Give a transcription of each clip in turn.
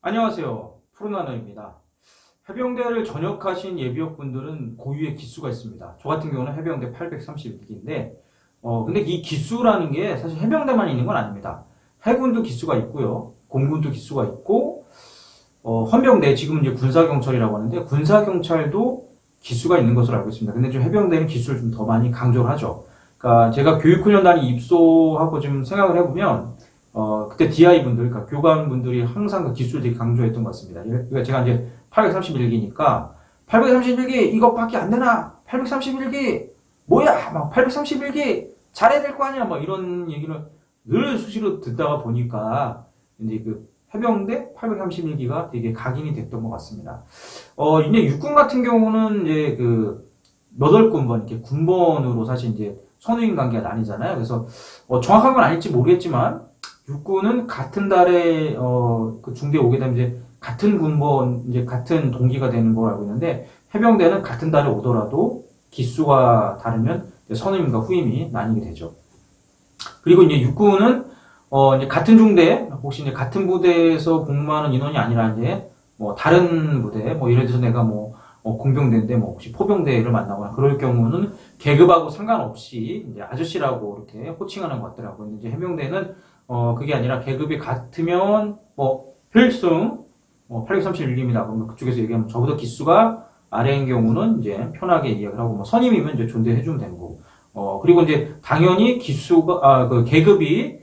안녕하세요. 푸른하늘입니다. 해병대를 전역하신 예비역분들은 고유의 기수가 있습니다. 저 같은 경우는 해병대 831기인데, 근데 이 기수라는 게 사실 해병대만 있는 건 아닙니다. 해군도 기수가 있고요. 공군도 기수가 있고, 헌병대, 지금 이제 군사경찰이라고 하는데, 군사경찰도 기수가 있는 것으로 알고 있습니다. 근데 좀 해병대는 기수를 좀 더 많이 강조를 하죠. 그러니까 제가 교육훈련단에 입소하고 좀 생각을 해보면, 그때 DI 분들, 그러니까 교관분들이 항상 그 기술을 되게 강조했던 것 같습니다. 그러니까 제가 이제 831기니까, 831기 이것밖에 안 되나? 831기 뭐야? 막 831기 잘해야 될 거 아니야? 막 이런 얘기를 늘 수시로 듣다가 보니까, 이제 그 해병대 831기가 되게 각인이 됐던 것 같습니다. 이제 육군 같은 경우는 이제 몇 월 군번, 이렇게 군번으로 사실 이제 선후임 관계가 나뉘잖아요. 그래서, 정확한 건 아닐지 모르겠지만, 육군은 같은 달에 그 중대에 오게 되면 이제 같은 군번 이제 같은 동기가 되는 걸로 알고 있는데, 해병대는 같은 달에 오더라도 기수가 다르면 선임과 후임이 나뉘게 되죠. 그리고 이제 육군은 이제 같은 중대, 혹시 이제 같은 부대에서 복무하는 인원이 아니라 이제 뭐 다른 부대, 뭐 예를 들어서 내가 공병대인데 뭐 혹시 포병대를 만나거나 그럴 경우는 계급하고 상관없이 이제 아저씨라고 이렇게 호칭하는 것 같더라고요. 이제 해병대는 그게 아니라 계급이 같으면 필승 831기입니다. 그러면 그쪽에서 얘기하면 저보다 기수가 아래인 경우는 이제 편하게 이야기를 하고, 선임이면 이제 존대해주면 되는 거고. 그리고 이제 당연히 기수가 그 계급이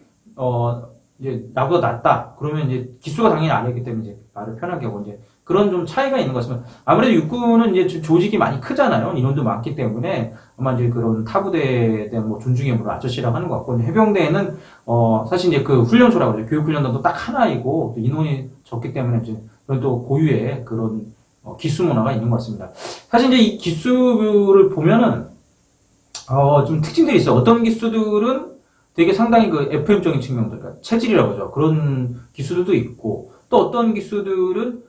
이제 나보다 낮다. 그러면 이제 기수가 당연히 아래이기 때문에 이제 말을 편하게 하고, 이제 그런 좀 차이가 있는 것 같습니다. 아무래도 육군은 이제 조직이 많이 크잖아요. 인원도 많기 때문에 아마 이제 그런 타부대에 대한 존중의 물론 아저씨라고 하는 것 같고, 해병대에는 사실 이제 그 훈련소라고 그러죠. 교육훈련단도 딱 하나이고, 또 인원이 적기 때문에 이제 그런 또 고유의 그런 기수 문화가 있는 것 같습니다. 사실 이제 이 기수를 보면은 좀 특징들이 있어요. 어떤 기수들은 되게 상당히 그 FM적인 측면들, 그러니까 체질이라고 하죠. 그런 기수들도 있고, 또 어떤 기수들은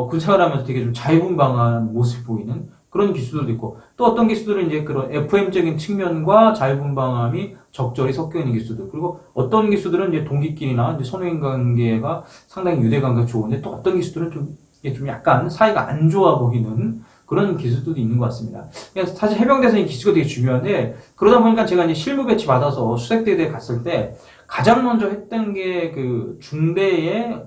군생활 하면서 되게 좀 자유분방한 모습이 보이는 그런 기수들도 있고, 또 어떤 기수들은 이제 그런 FM적인 측면과 자유분방함이 적절히 섞여 있는 기수들, 그리고 어떤 기수들은 이제 동기끼리나 이제 선후임 관계가 상당히 유대관계가 좋은데, 또 어떤 기수들은 좀 약간 사이가 안 좋아 보이는 그런 기수들도 있는 것 같습니다. 사실 해병대에서 이 기수가 되게 중요한데, 그러다 보니까 제가 이제 실무 배치 받아서 수색대에 갔을 때 가장 먼저 했던 게 그 중대에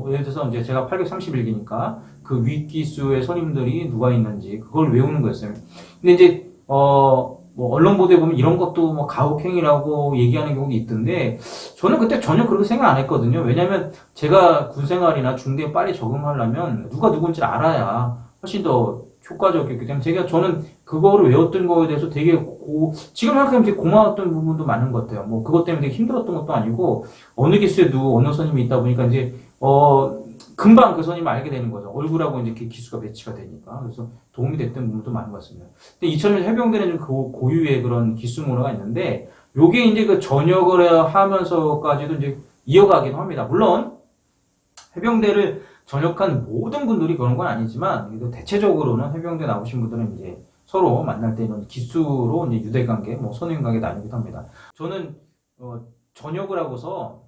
예를 들어서 이제 제가 831기니까 그 윗기수의 선임들이 누가 있는지 그걸 외우는 거였어요. 근데 이제 언론 보도에 보면 이런 것도 가혹행위라고 얘기하는 경우도 있던데, 저는 그때 전혀 그렇게 생각 안 했거든요. 왜냐면 제가 군생활이나 중대에 빨리 적응하려면 누가 누군지 알아야 훨씬 더 효과적이었기 때문에 저는 그거를 외웠던 거에 대해서 되게 지금 생각하면 되게 고마웠던 부분도 많은 것 같아요. 그것 때문에 되게 힘들었던 것도 아니고, 어느 기수에도 어느 선임이 있다 보니까 이제 금방 그 선임을 알게 되는 거죠. 얼굴하고 이제 기수가 매치가 되니까. 그래서 도움이 됐던 부분도 많은 것 같습니다. 근데 이처럼 해병대는 좀 고유의 그런 기수 문화가 있는데, 요게 이제 그 전역을 하면서까지도 이제 이어가기도 합니다. 물론 해병대를 전역한 모든 분들이 그런 건 아니지만, 그래도 대체적으로는 해병대 나오신 분들은 이제 서로 만날 때는 기수로 이제 유대관계, 선후임관계 나누기도 합니다. 저는 전역을 하고서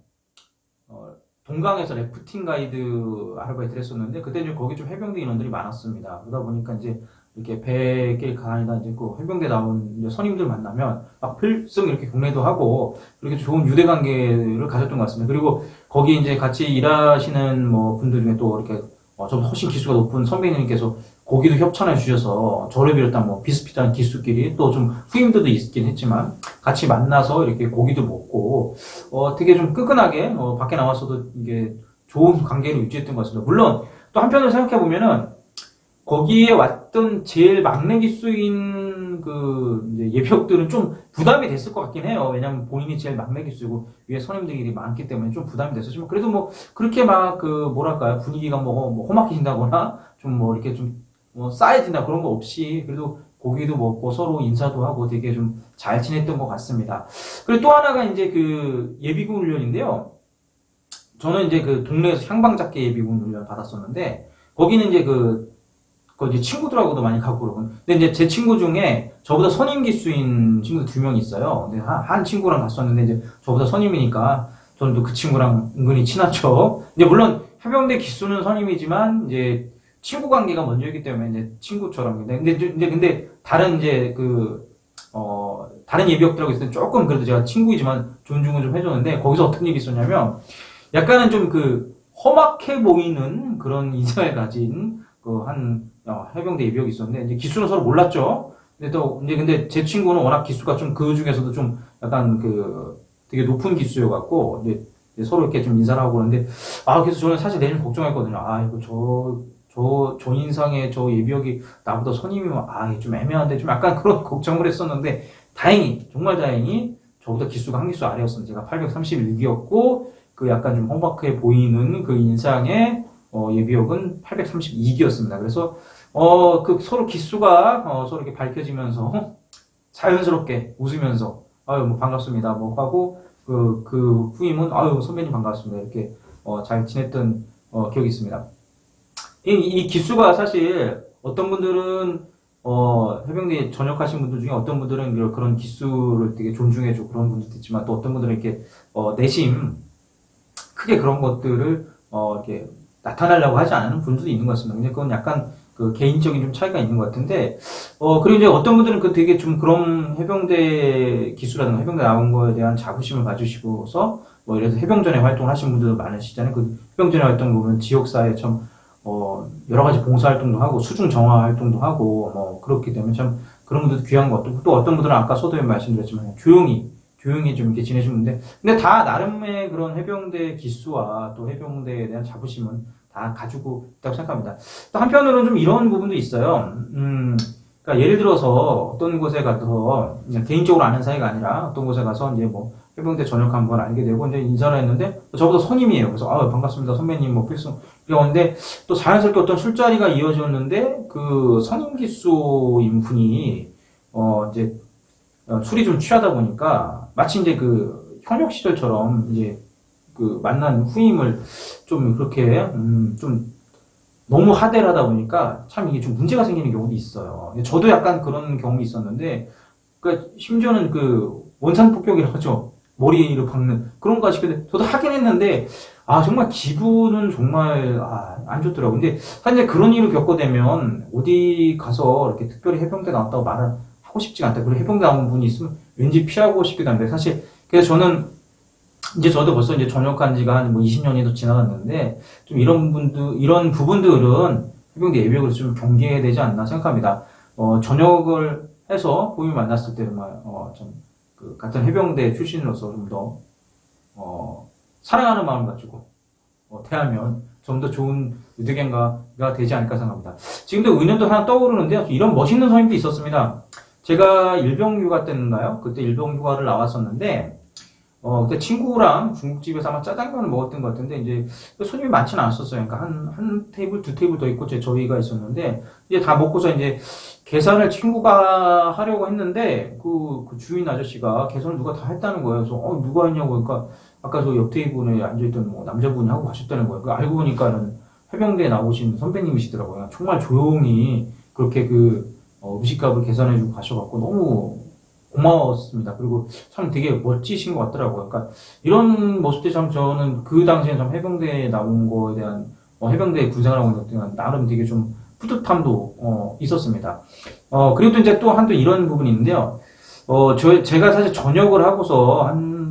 동강에서 래프팅 가이드 아르바이트를 했었는데, 그때 이제 거기 좀 해병대 인원들이 많았습니다. 그러다 보니까 이제 이렇게 배길 가다니다 이제 그 해병대 나온 이제 선임들 만나면 막 필승 이렇게 경례도 하고, 이렇게 좋은 유대 관계를 가졌던 것 같습니다. 그리고 거기 이제 같이 일하시는 분들 중에 또 이렇게 저보다 훨씬 기수가 높은 선배님께서 고기도 협찬해 주셔서, 저를 비롯한 비슷비슷한 기수끼리 또 좀 후임들도 있긴 했지만 같이 만나서 이렇게 고기도 먹고 되게 좀 끈끈하게 밖에 나와서도 이게 좋은 관계를 유지했던 것 같습니다. 물론 또 한편으로 생각해 보면은 거기에 왔던 제일 막내 기수인 이제 예비역들은 좀 부담이 됐을 것 같긴 해요. 왜냐면 본인이 제일 막내 기수고 위에 선임들이 많기 때문에 좀 부담이 됐었지만, 그래도 그렇게 뭐랄까요, 분위기가 험악해진다거나 좀 이렇게 좀 싸해진다 그런 거 없이, 그래도 고기도 먹고 서로 인사도 하고 되게 좀 잘 지냈던 것 같습니다. 그리고 또 하나가 이제 그 예비군 훈련인데요. 저는 이제 그 동네에서 향방잡기 예비군 훈련 받았었는데, 거기는 이제 이제 친구들하고도 많이 가고 그러고. 근데 이제 제 친구 중에 저보다 선임 기수인 친구들 2명 있어요. 근데 한 친구랑 갔었는데, 이제 저보다 선임이니까 저는 또 그 친구랑 은근히 친한 척. 근데 물론 해병대 기수는 선임이지만 이제 친구 관계가 먼저이기 때문에 이제 친구처럼. 근데 다른 이제 다른 예비역들하고 있을 때 조금 그래도 제가 친구이지만 존중을 좀 해줬는데 거기서 어떤 일이 있었냐면 약간은 좀 험악해 보이는 그런 인상을 가진 해병대 예비역이 있었는데 이제 기수는 서로 몰랐죠. 근데 제 친구는 워낙 기수가 좀 그 중에서도 좀 약간 되게 높은 기수여갖고 이제 서로 이렇게 좀 인사를 하고 그러는데 그래서 저는 사실 내심 걱정했거든요. 이거 저 인상의 저 예비역이 나보다 선임이면 이게 좀 애매한데 좀 약간 그런 걱정을 했었는데 정말 다행히 저보다 기수가 한 기수 아래였습니다. 제가 831기였고 약간 좀 험악해 보이는 그 인상의 예비역은 832기였습니다. 그래서 서로 기수가 서로 이렇게 밝혀지면서 자연스럽게 웃으면서 뭐 반갑습니다 뭐 하고 그 후임은 선배님 반갑습니다 이렇게 잘 지냈던 기억이 있습니다. 이 기수가 사실 어떤 분들은 해병대에 전역하신 분들 중에 어떤 분들은 그런 기수를 되게 존중해주고 그런 분들도 있지만 또 어떤 분들은 이렇게 내심 크게 그런 것들을 이렇게 나타나려고 하지 않는 분들도 있는 것 같습니다. 근데 그건 약간 개인적인 좀 차이가 있는 것 같은데 그리고 이제 어떤 분들은 되게 좀 그런 해병대 기수라든가 해병대 나온 거에 대한 자부심을 가지시고서 뭐 이래서 해병전에 활동을 하신 분들도 많으시잖아요. 해병전에 활동 보면 지역사회 참 여러 가지 봉사활동도 하고 수중 정화 활동도 하고 뭐 그렇기 때문에 참 그런 분들도 귀한 것 같고 또 어떤 분들은 아까 서두에 말씀드렸지만 조용히 좀 이렇게 지내시는데 근데 다 나름의 그런 해병대 기수와 또 해병대에 대한 자부심은 다 가지고 있다고 생각합니다. 또 한편으로는 좀 이런 부분도 있어요. 그러니까 예를 들어서 어떤 곳에 가서 그냥 개인적으로 아는 사이가 아니라 어떤 곳에 가서 이제 뭐 해병대 전역한 분 알게 되고 이제 인사를 했는데 저보다 선임이에요. 그래서 반갑습니다 선배님 뭐 필승 이러는데 또 자연스럽게 어떤 술자리가 이어졌는데 그 선임 기수인 분이 이제 술이 좀 취하다 보니까 마치 이제 현역 시절처럼 이제 만난 후임을 좀 그렇게 좀 너무 하대를 하다 보니까 참 이게 좀 문제가 생기는 경우도 있어요. 저도 약간 그런 경험이 있었는데 그러니까 심지어는 원산 폭격이라고 하죠. 머리를 박는 그런 거 하시거든요. 저도 하긴 했는데 정말 기분은 정말 안 좋더라고요. 근데 사실 그런 일을 겪어대면 어디 가서 이렇게 특별히 해병대 나왔다고 말을 하고 싶지가 않다. 그리고 해병대 나온 분이 있으면 왠지 피하고 싶기도 한데 사실 그래서 저는 이제 저도 벌써 이제 전역한 지가 한 20년이 더 지나갔는데 좀 이런 부분들은 해병대 예비역으로 좀 경계해야 되지 않나 생각합니다. 전역을 해서 후임을 만났을 때 정말 같은 해병대 출신으로서 좀 더 사랑하는 마음 가지고 대하면 좀 더 좋은 유대견가가 되지 않을까 생각합니다. 지금도 의견도 하나 떠오르는데요. 이런 멋있는 선임도 있었습니다. 제가 일병휴가 때인가요? 그때 일병휴가를 나왔었는데 그때 친구랑 중국집에서 아마 짜장면을 먹었던 것 같은데 이제 손님이 많지는 않았었어요. 그러니까 한 테이블, 두 테이블 더 있고 저희가 있었는데 이제 다 먹고서 이제 계산을 친구가 하려고 했는데 그 주인 아저씨가 계산을 누가 다 했다는 거예요. 그래서 누가 했냐고 그러니까 아까 저 옆 테이블에 앉아있던 뭐 남자분이 하고 가셨다는 거예요. 알고 보니까는 해병대에 나오신 선배님이시더라고요. 정말 조용히 그렇게 음식값을 계산해주고 가셔갖고 너무 고마웠습니다. 그리고 참 되게 멋지신 것 같더라고요. 그러니까 이런 모습들이 참 저는 그 당시에 참 해병대에 나온 거에 대한 해병대 군생활하고 있는 것에 나름 되게 좀 뿌듯함도 있었습니다. 그리고 또 이제 또 한도 이런 부분이 있는데요. 제가 사실 전역을 하고서 한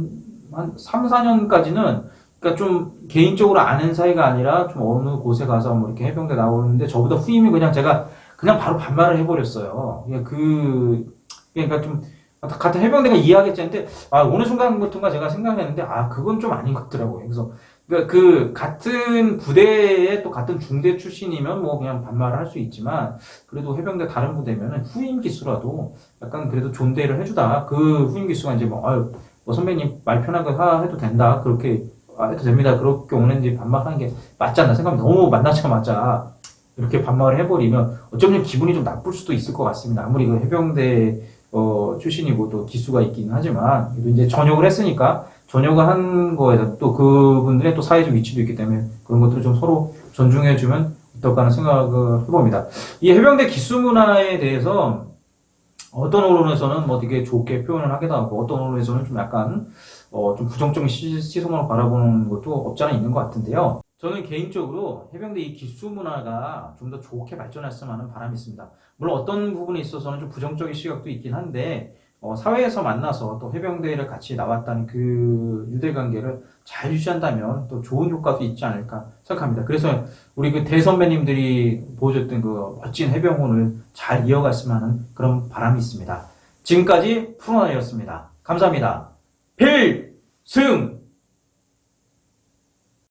3, 4년까지는 그러니까 좀 개인적으로 아는 사이가 아니라 좀 어느 곳에 가서 뭐 이렇게 해병대 나오는데 저보다 후임이 제가 그냥 바로 반말을 해버렸어요. 그러니까 좀 같은 해병대가 이해하겠지 했는데 어느 순간부터인가 제가 생각했는데 그건 좀 아닌 것 같더라고요. 그래서 같은 부대에 또 같은 중대 출신이면 뭐 그냥 반말을 할 수 있지만 그래도 해병대 다른 부대면은 후임 기수라도 약간 그래도 존대를 해주다. 그 후임 기수가 이제 뭐 선배님 말 편하게 해도 된다. 그렇게 해도 됩니다. 그렇게 오는지 반말하는 게 맞지 않나 생각합니다. 너무 만나자마자 이렇게 반말을 해버리면 어쩌면 기분이 좀 나쁠 수도 있을 것 같습니다. 아무리 해병대 출신이고 또 기수가 있긴 하지만 그래도 이제 전역을 했으니까 전역을 한 거에다 또 그분들의 또 사회적 위치도 있기 때문에 그런 것들을 좀 서로 존중해주면 어떨까 하는 생각을 해봅니다. 이 해병대 기수 문화에 대해서 어떤 언론에서는 뭐 되게 좋게 표현을 하기도 하고 어떤 언론에서는 좀 약간 좀 부정적인 시선으로 바라보는 것도 없지 않아 있는 것 같은데요. 저는 개인적으로 해병대 이 기수 문화가 좀 더 좋게 발전했으면 하는 바람이 있습니다. 물론 어떤 부분에 있어서는 좀 부정적인 시각도 있긴 한데, 사회에서 만나서 또 해병대를 같이 나왔다는 그 유대관계를 잘 유지한다면 또 좋은 효과도 있지 않을까 생각합니다. 그래서 우리 그 대선배님들이 보여줬던 그 멋진 해병훈을 잘 이어갔으면 하는 그런 바람이 있습니다. 지금까지 푸른하였습니다. 감사합니다. 필승!